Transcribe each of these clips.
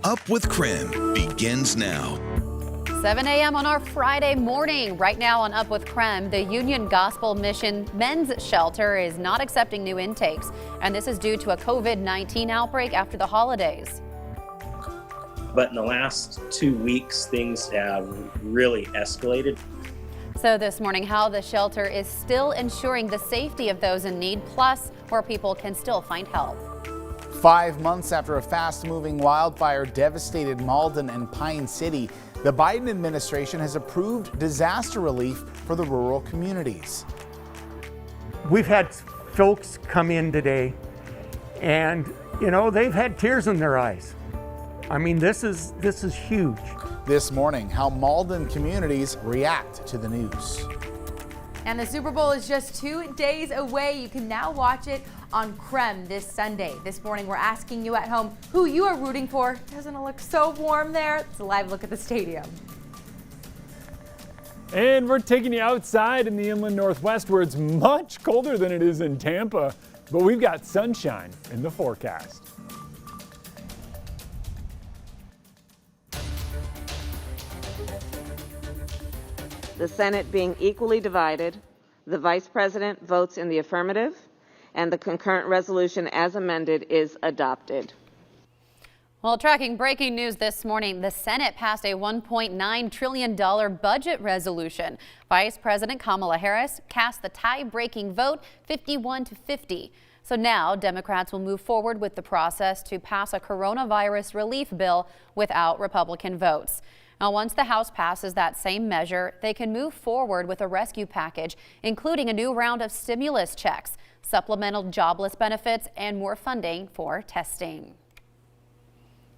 Up with KREM begins now. 7 a.m. on our Friday morning. Right now on Up with KREM, the Union Gospel Mission Men's Shelter is not accepting new intakes, and this is due to a COVID-19 outbreak after the holidays. But in the last 2 weeks, things have really escalated. So this morning, how the shelter is still ensuring the safety of those in need, plus where people can still find help. 5 months after a fast-moving wildfire devastated Malden and Pine City, the Biden administration has approved disaster relief for the rural communities. We've had folks come in today and, they've had tears in their eyes. I mean, this is huge. This morning, how Malden communities react to the news. And the Super Bowl is just 2 days away. You can now watch it on KREM this Sunday. This morning, we're asking you at home who you are rooting for. Doesn't it look so warm there? It's a live look at the stadium. And we're taking you outside in the inland Northwest where it's much colder than it is in Tampa, but we've got sunshine in the forecast. The Senate being equally divided, the Vice President votes in the affirmative, and the concurrent resolution as amended is adopted. Well, tracking breaking news this morning, the Senate passed a $1.9 trillion budget resolution. Vice President Kamala Harris cast the tie-breaking vote 51-50. So now Democrats will move forward with the process to pass a coronavirus relief bill without Republican votes. Now, once the House passes that same measure, they can move forward with a rescue package, including a new round of stimulus checks, supplemental jobless benefits, and more funding for testing.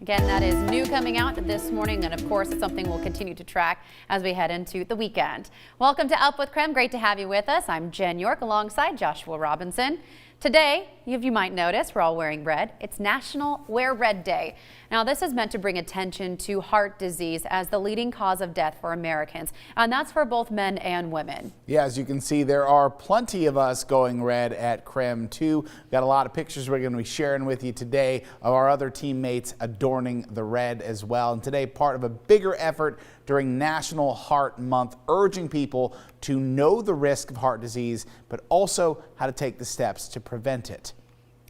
Again, that is new coming out this morning, and of course, it's something we'll continue to track as we head into the weekend. Welcome to Up with KREM. Great to have you with us. I'm Jen York alongside Joshua Robinson. Today, you might notice we're all wearing red. It's National Wear Red Day. Now, this is meant to bring attention to heart disease as the leading cause of death for Americans, and that's for both men and women. Yeah, as you can see, there are plenty of us going red at KREM too. We've got a lot of pictures we're going to be sharing with you today of our other teammates adorning the red as well. And today, part of a bigger effort during National Heart Month, urging people to know the risk of heart disease, but also how to take the steps to prevent it.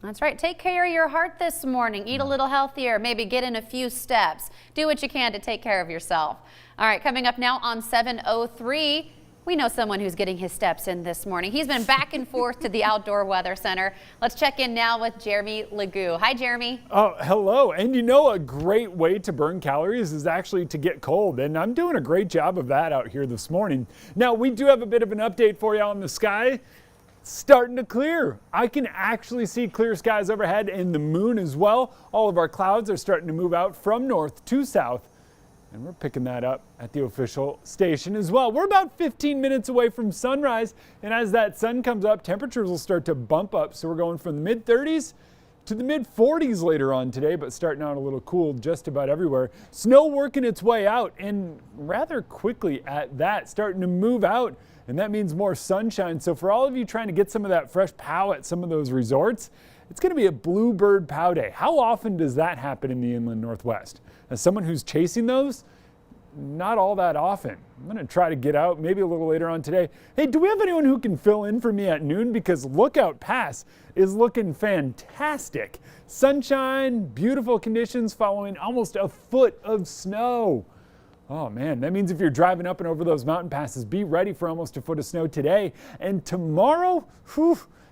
That's right. Take care of your heart this morning. Eat a little healthier. Maybe get in a few steps. Do what you can to take care of yourself. All right, coming up now on 7:03. We know someone who's getting his steps in this morning. He's been back and forth to the Outdoor Weather Center. Let's check in now with Jeremy Legoo. Hi, Jeremy. Oh, hello. And a great way to burn calories is actually to get cold. And I'm doing a great job of that out here this morning. Now, we do have a bit of an update for you out in the sky. It's starting to clear. I can actually see clear skies overhead and the moon as well. All of our clouds are starting to move out from north to south. And we're picking that up at the official station as well. We're about 15 minutes away from sunrise, and as that sun comes up, temperatures will start to bump up. So we're going from the mid-30s to the mid-40s later on today, but starting out a little cool just about everywhere. Snow working its way out, and rather quickly at that, starting to move out, and that means more sunshine. So for all of you trying to get some of that fresh pow at some of those resorts, it's going to be a bluebird pow day. How often does that happen in the inland Northwest? As someone who's chasing those, not all that often. I'm going to try to get out maybe a little later on today. Hey, do we have anyone who can fill in for me at noon? Because Lookout Pass is looking fantastic. Sunshine, beautiful conditions following almost a foot of snow. Oh man, that means if you're driving up and over those mountain passes, be ready for almost a foot of snow today. And tomorrow,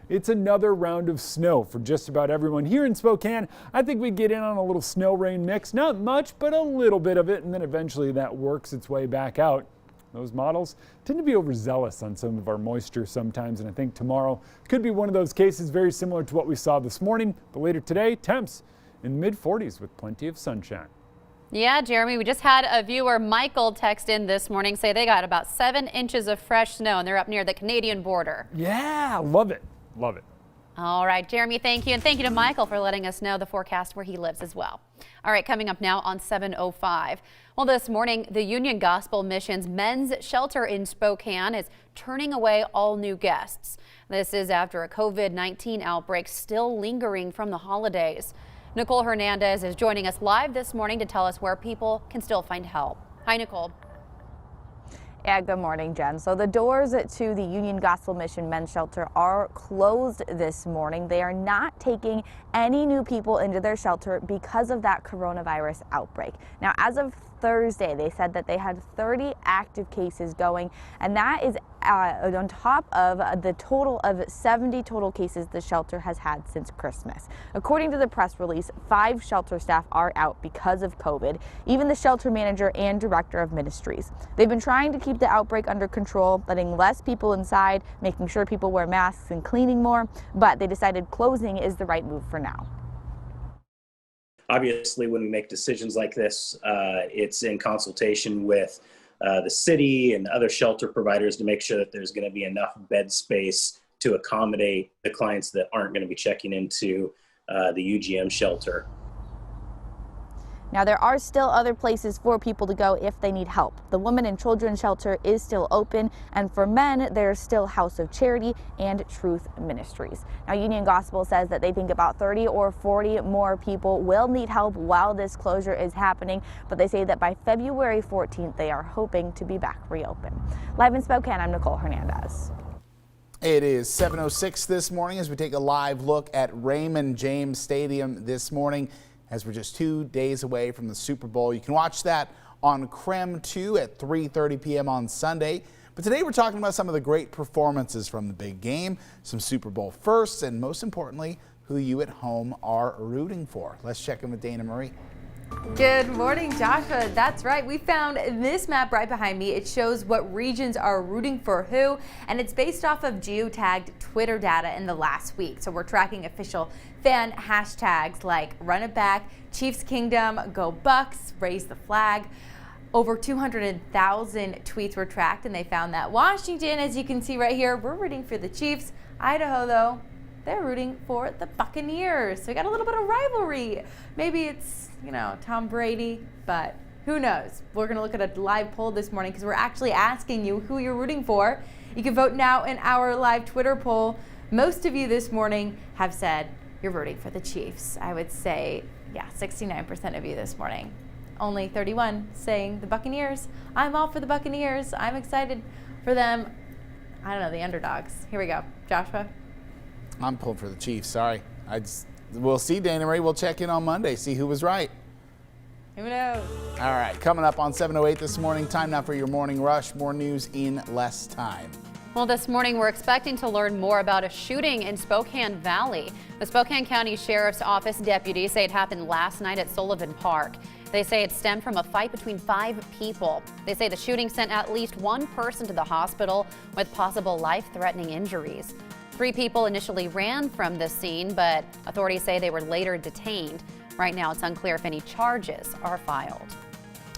it's another round of snow for just about everyone. Here in Spokane, I think we get in on a little snow rain mix. Not much, but a little bit of it, and then eventually that works its way back out. Those models tend to be overzealous on some of our moisture sometimes, and I think tomorrow could be one of those cases very similar to what we saw this morning. But later today, temps in the mid-40s with plenty of sunshine. Yeah, Jeremy, we just had a viewer, Michael, text in this morning, say they got about 7 inches of fresh snow, and they're up near the Canadian border. Yeah, love it. Love it. All right, Jeremy, thank you. And thank you to Michael for letting us know the forecast where he lives as well. All right, coming up now on 7:05. Well, this morning, the Union Gospel Mission's men's shelter in Spokane is turning away all new guests. This is after a COVID-19 outbreak still lingering from the holidays. Nicole Hernandez is joining us live this morning to tell us where people can still find help. Hi, Nicole. Yeah, good morning, Jen. So the doors to the Union Gospel Mission Men's Shelter are closed this morning. They are not taking any new people into their shelter because of that coronavirus outbreak. Now, as of Thursday, they said that they had 30 active cases going, and that is on top of the total of 70 total cases the shelter has had since Christmas. According to the press release, 5 shelter staff are out because of COVID, even the shelter manager and director of ministries. They've been trying to keep the outbreak under control, letting less people inside, making sure people wear masks and cleaning more, but they decided closing is the right move for now. Obviously, when we make decisions like this, it's in consultation with the city and other shelter providers to make sure that there's going to be enough bed space to accommodate the clients that aren't going to be checking into the UGM shelter. Now, there are still other places for people to go if they need help. The Women and Children Shelter is still open, and for men, there's still House of Charity and Truth Ministries. Now, Union Gospel says that they think about 30 or 40 more people will need help while this closure is happening, but they say that by February 14th, they are hoping to be back reopened. Live in Spokane, I'm Nicole Hernandez. It is 7:06 this morning as we take a live look at Raymond James Stadium this morning, as we're just 2 days away from the Super Bowl. You can watch that on KREM 2 at 3:30 p.m. on Sunday. But today we're talking about some of the great performances from the big game, some Super Bowl firsts, and most importantly, who you at home are rooting for. Let's check in with Dana Marie. Good morning, Joshua. That's right. We found this map right behind me. It shows what regions are rooting for who, and it's based off of geotagged Twitter data in the last week. So we're tracking official fan hashtags like Run It Back, Chiefs Kingdom, Go Bucks, Raise the Flag. Over 200,000 tweets were tracked, and they found that Washington, as you can see right here, we're rooting for the Chiefs. Idaho, though, they're rooting for the Buccaneers. So we got a little bit of rivalry. Maybe it's, Tom Brady, but who knows? We're going to look at a live poll this morning because we're actually asking you who you're rooting for. You can vote now in our live Twitter poll. Most of you this morning have said you're rooting for the Chiefs. I would say, 69% of you this morning. Only 31 saying the Buccaneers. I'm all for the Buccaneers. I'm excited for them. I don't know, the underdogs. Here we go. Joshua? I'm pulling for the Chiefs. Sorry. We'll see, Dana Marie. We'll check in on Monday, see who was right. Who knows? All right, coming up on 7:08 this morning. Time now for your morning rush. More news in less time. Well, this morning we're expecting to learn more about a shooting in Spokane Valley. The Spokane County Sheriff's Office deputies say it happened last night at Sullivan Park. They say it stemmed from a fight between 5 people. They say the shooting sent at least 1 person to the hospital with possible life-threatening injuries. 3 people initially ran from the scene, but authorities say they were later detained. Right now, it's unclear if any charges are filed.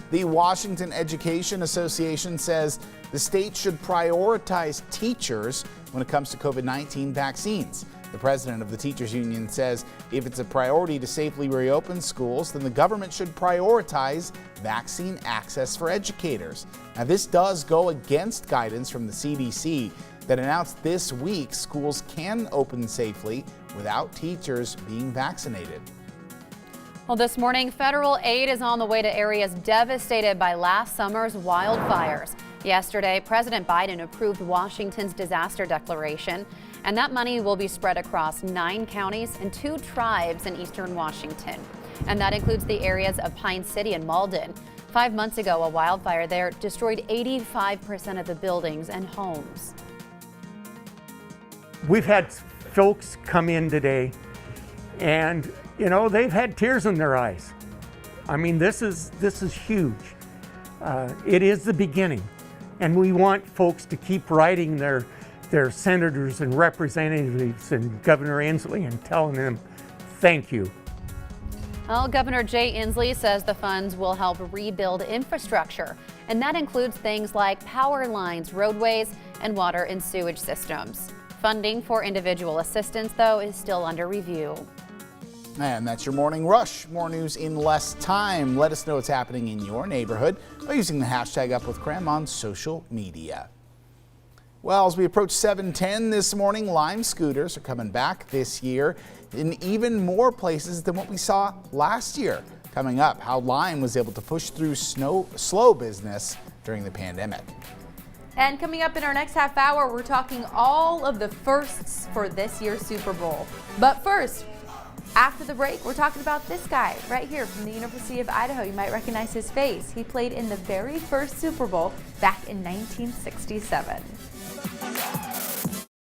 The Washington Education Association says the state should prioritize teachers when it comes to COVID-19 vaccines. The president of the teachers union says if it's a priority to safely reopen schools, then the government should prioritize vaccine access for educators. Now, this does go against guidance from the CDC that announced this week schools can open safely without teachers being vaccinated. Well, this morning, federal aid is on the way to areas devastated by last summer's wildfires. Yesterday, President Biden approved Washington's disaster declaration, and that money will be spread across 9 counties and 2 tribes in eastern Washington. And that includes the areas of Pine City and Malden. 5 months ago, a wildfire there destroyed 85% of the buildings and homes. We've had folks come in today and they've had tears in their eyes. I mean, this is huge. It is the beginning, and we want folks to keep writing their senators and representatives and Governor Inslee and telling them thank you. Well, Governor Jay Inslee says the funds will help rebuild infrastructure, and that includes things like power lines, roadways, and water and sewage systems. Funding for individual assistance, though, is still under review. And that's your morning rush. More news in less time. Let us know what's happening in your neighborhood by using the hashtag #UpWithKREM on social media. Well, as we approach 7:10 this morning, Lime scooters are coming back this year in even more places than what we saw last year. Coming up, how Lime was able to push through slow business during the pandemic. And coming up in our next half hour, we're talking all of the firsts for this year's Super Bowl. But first, after the break, we're talking about this guy right here from the University of Idaho. You might recognize his face. He played in the very first Super Bowl back in 1967.